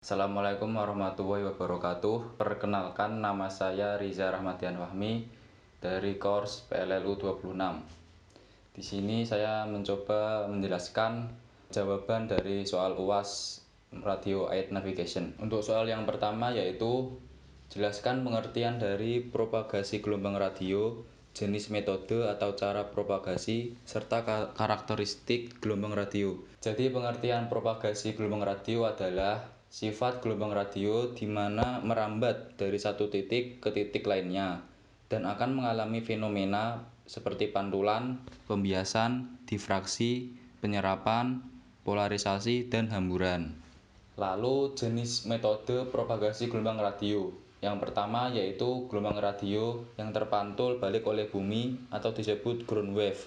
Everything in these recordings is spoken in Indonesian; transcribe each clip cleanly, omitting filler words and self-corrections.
Assalamualaikum warahmatullahi wabarakatuh. Perkenalkan, nama saya Riza Rahmadian Wahmi dari course PLLU 26. Di sini saya mencoba menjelaskan jawaban dari soal UAS Radio Aid Navigation. Untuk soal yang pertama yaitu jelaskan pengertian dari propagasi gelombang radio, jenis metode atau cara propagasi, serta karakteristik gelombang radio. Jadi pengertian propagasi gelombang radio adalah sifat gelombang radio di mana merambat dari satu titik ke titik lainnya dan akan mengalami fenomena seperti pantulan, pembiasan, difraksi, penyerapan, polarisasi, dan hamburan. Lalu jenis metode propagasi gelombang radio. Yang pertama yaitu gelombang radio yang terpantul balik oleh bumi atau disebut ground wave.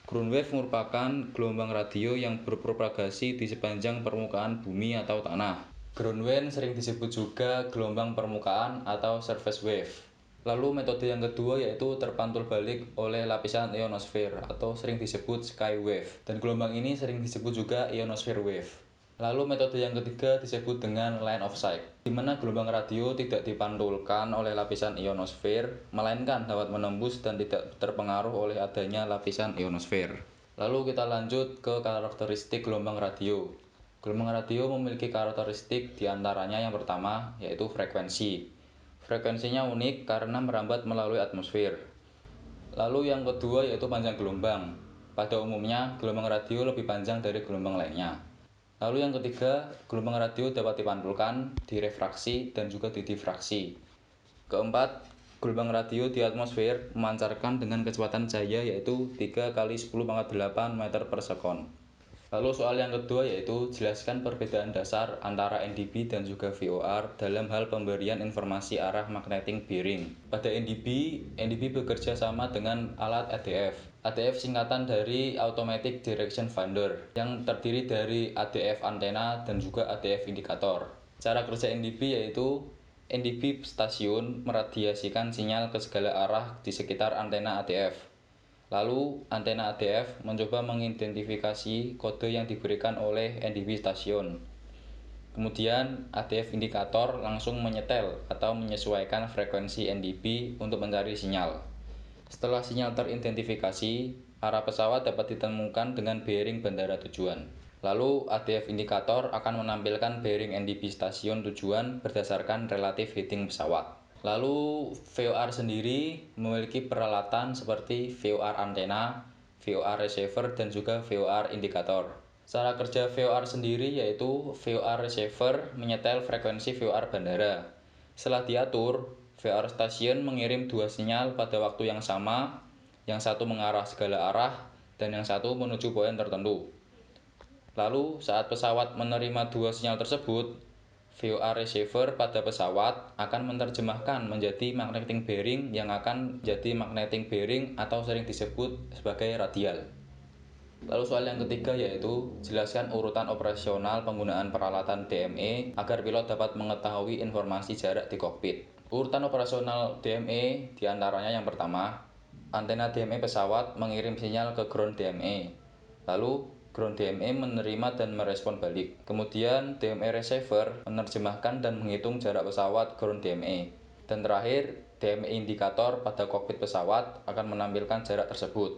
Ground wave merupakan gelombang radio yang berpropagasi di sepanjang permukaan bumi atau tanah. Ground wave sering disebut juga gelombang permukaan atau surface wave. Lalu metode yang kedua yaitu terpantul balik oleh lapisan ionosfer atau sering disebut sky wave. Dan gelombang ini sering disebut juga ionosphere wave. Lalu metode yang ketiga disebut dengan line of sight, di mana gelombang radio tidak dipantulkan oleh lapisan ionosfer, melainkan dapat menembus dan tidak terpengaruh oleh adanya lapisan ionosfer. Lalu kita lanjut ke karakteristik gelombang radio. Gelombang radio memiliki karakteristik diantaranya yang pertama yaitu frekuensi. Frekuensinya unik karena merambat melalui atmosfer. Lalu yang kedua yaitu panjang gelombang. Pada umumnya gelombang radio lebih panjang dari gelombang lainnya. Lalu yang ketiga, gelombang radio dapat dipantulkan, direfraksi, dan juga didifraksi. Keempat, gelombang radio di atmosfer memancarkan dengan kecepatan cahaya yaitu 3 kali 10⁸ meter per sekon. Lalu soal yang kedua yaitu jelaskan perbedaan dasar antara NDB dan juga VOR dalam hal pemberian informasi arah magnetic bearing. Pada NDB bekerja sama dengan alat ADF. ADF singkatan dari Automatic Direction Finder yang terdiri dari ADF antena dan juga ADF indikator. Cara kerja NDB yaitu NDB stasiun meradiasikan sinyal ke segala arah di sekitar antena ADF. Lalu antena ADF mencoba mengidentifikasi kode yang diberikan oleh NDB stasiun. Kemudian ADF indikator langsung menyetel atau menyesuaikan frekuensi NDB untuk mencari sinyal. Setelah sinyal teridentifikasi, arah pesawat dapat ditemukan dengan bearing bandara tujuan. Lalu ADF indikator akan menampilkan bearing NDB stasiun tujuan berdasarkan relatif heading pesawat. Lalu VOR sendiri memiliki peralatan seperti VOR antena, VOR receiver, dan juga VOR indikator. Cara kerja VOR sendiri yaitu VOR receiver menyetel frekuensi VOR bandara. Setelah diatur, VOR stasiun mengirim dua sinyal pada waktu yang sama, yang satu mengarah segala arah dan yang satu menuju poin tertentu. Lalu saat pesawat menerima dua sinyal tersebut, VOR receiver pada pesawat akan menerjemahkan menjadi magnetic bearing yang akan menjadi magnetic bearing atau sering disebut sebagai radial. Lalu soal yang ketiga yaitu jelaskan urutan operasional penggunaan peralatan DME agar pilot dapat mengetahui informasi jarak di kokpit. Urutan operasional DME diantaranya yang pertama, antena DME pesawat mengirim sinyal ke ground DME. Lalu ground DME menerima dan merespon balik. Kemudian DME receiver menerjemahkan dan menghitung jarak pesawat ground DME. Dan terakhir, DME indikator pada kokpit pesawat akan menampilkan jarak tersebut.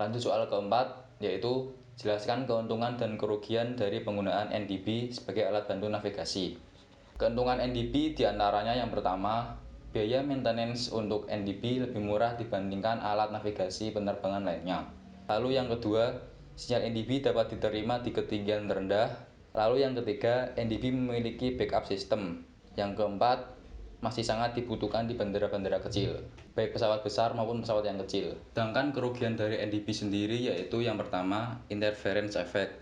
Lanjut soal keempat, yaitu jelaskan keuntungan dan kerugian dari penggunaan NDB sebagai alat bantu navigasi. Keuntungan NDB diantaranya yang pertama, biaya maintenance untuk NDB lebih murah dibandingkan alat navigasi penerbangan lainnya. Lalu yang kedua, sinyal NDB dapat diterima di ketinggian rendah. Lalu yang ketiga, NDB memiliki backup system. Yang keempat, masih sangat dibutuhkan di bandara-bandara kecil, baik pesawat besar maupun pesawat yang kecil. Sedangkan kerugian dari NDB sendiri yaitu yang pertama, interference effect,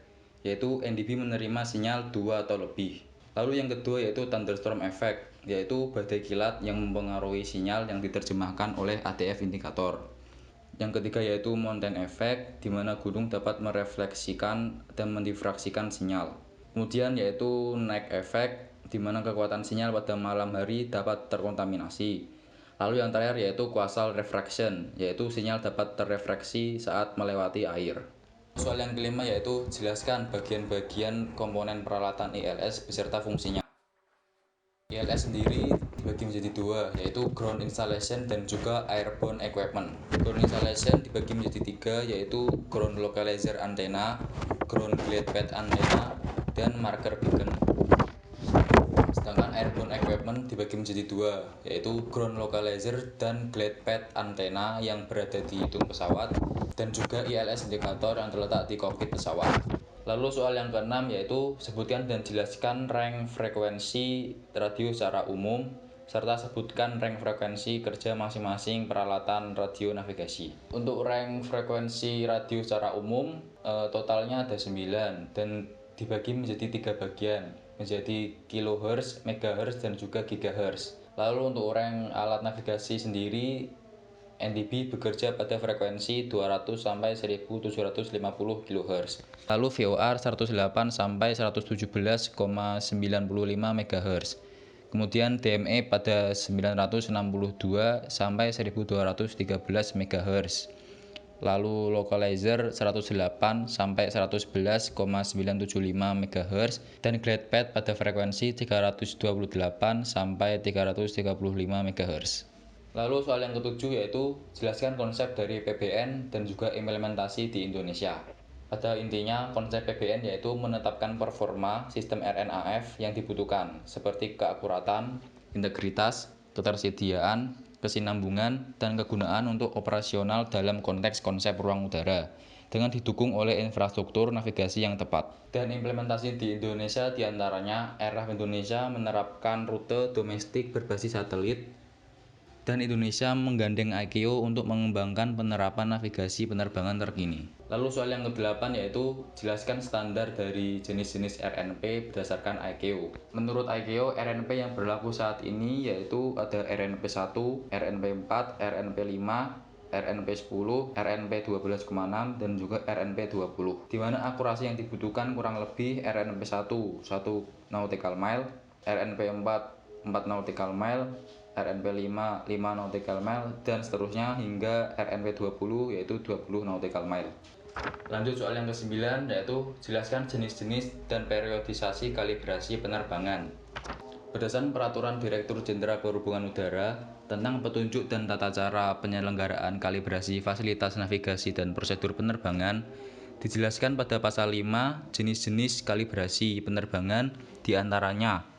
yaitu NDB menerima sinyal dua atau lebih. Lalu yang kedua yaitu thunderstorm effect, yaitu badai kilat yang mempengaruhi sinyal yang diterjemahkan oleh ADF indikator. Yang ketiga yaitu mountain effect, di mana gunung dapat merefleksikan dan mendifraksikan sinyal. Kemudian yaitu night effect, di mana kekuatan sinyal pada malam hari dapat terkontaminasi. Lalu yang terakhir yaitu causal refraction, yaitu sinyal dapat terrefraksi saat melewati air. Soal yang kelima yaitu jelaskan bagian-bagian komponen peralatan ILS beserta fungsinya. ILS sendiri dibagi menjadi dua, yaitu ground installation dan juga airborne equipment. Ground installation dibagi menjadi tiga, yaitu ground localizer antenna, ground glide pad antenna, dan marker beacon. Sedangkan airborne equipment dibagi menjadi dua, yaitu ground localizer dan glide pad antenna yang berada di hidung pesawat, dan juga ILS indikator yang terletak di kokpit pesawat. Lalu soal yang keenam yaitu sebutkan dan jelaskan range frekuensi radio secara umum, serta sebutkan range frekuensi kerja masing-masing peralatan radio navigasi. Untuk range frekuensi radio secara umum totalnya ada 9 dan dibagi menjadi 3 bagian, menjadi kilohertz, megahertz, dan juga gigahertz. Lalu untuk range alat navigasi sendiri, NDB bekerja pada frekuensi 200 sampai 1750 kHz. Lalu VOR 108 sampai 117,95 MHz. Kemudian DME pada 962 sampai 1213 MHz. Lalu localizer 108 sampai 111,975 MHz dan glide pad pada frekuensi 328 sampai 335 MHz. Lalu soal yang ketujuh yaitu jelaskan konsep dari PBN dan juga implementasi di Indonesia. Pada intinya konsep PBN yaitu menetapkan performa sistem RNAF yang dibutuhkan seperti keakuratan, integritas, ketersediaan, kesinambungan, dan kegunaan untuk operasional dalam konteks konsep ruang udara dengan didukung oleh infrastruktur navigasi yang tepat. Dan implementasi di Indonesia diantaranya Airnav Indonesia menerapkan rute domestik berbasis satelit, dan Indonesia menggandeng ICAO untuk mengembangkan penerapan navigasi penerbangan terkini. Lalu soal yang ke-8 yaitu jelaskan standar dari jenis-jenis RNP berdasarkan ICAO. Menurut ICAO, RNP yang berlaku saat ini yaitu ada RNP 1, RNP 4, RNP 5, RNP 10, RNP 12,6, dan juga RNP 20. Di mana akurasi yang dibutuhkan kurang lebih RNP 1, 1 nautical mile, RNP 4, 4 nautical mile, RNP 5, 5 nautical mile, dan seterusnya hingga RNP 20 yaitu 20 nautical mile. Lanjut soal yang ke-9 yaitu jelaskan jenis-jenis dan periodisasi kalibrasi penerbangan. Berdasarkan Peraturan Direktur Jenderal Perhubungan Udara tentang petunjuk dan tata cara penyelenggaraan kalibrasi fasilitas navigasi dan prosedur penerbangan, dijelaskan pada pasal 5 jenis-jenis kalibrasi penerbangan diantaranya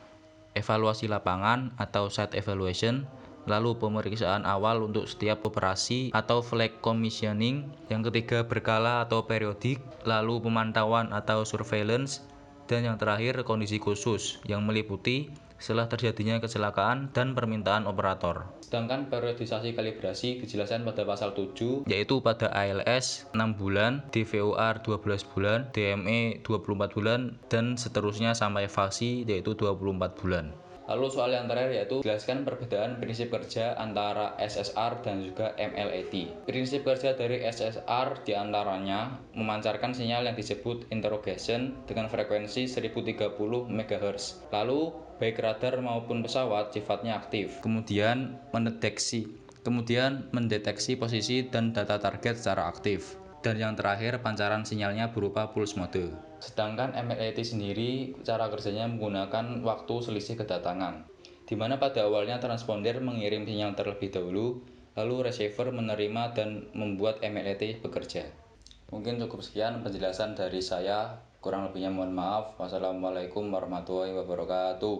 evaluasi lapangan atau site evaluation, lalu pemeriksaan awal untuk setiap operasi atau flight commissioning, yang ketiga berkala atau periodik, lalu pemantauan atau surveillance, dan yang terakhir kondisi khusus yang meliputi setelah terjadinya kecelakaan dan permintaan operator. Sedangkan periodisasi kalibrasi dijelaskan pada pasal 7 yaitu pada ALS 6 bulan, DVOR 12 bulan, DME 24 bulan, dan seterusnya sampai fasi yaitu 24 bulan. Lalu soal yang terakhir yaitu jelaskan perbedaan prinsip kerja antara SSR dan juga MLAT. Prinsip kerja dari SSR diantaranya memancarkan sinyal yang disebut interrogation dengan frekuensi 1030 MHz. Lalu baik radar maupun pesawat sifatnya aktif. Kemudian mendeteksi posisi dan data target secara aktif. Dan yang terakhir pancaran sinyalnya berupa pulse mode. Sedangkan MLAT sendiri cara kerjanya menggunakan waktu selisih kedatangan, di mana pada awalnya transponder mengirim sinyal terlebih dahulu, lalu receiver menerima dan membuat MLAT bekerja. Mungkin cukup sekian penjelasan dari saya, kurang lebihnya mohon maaf. Wassalamualaikum warahmatullahi wabarakatuh.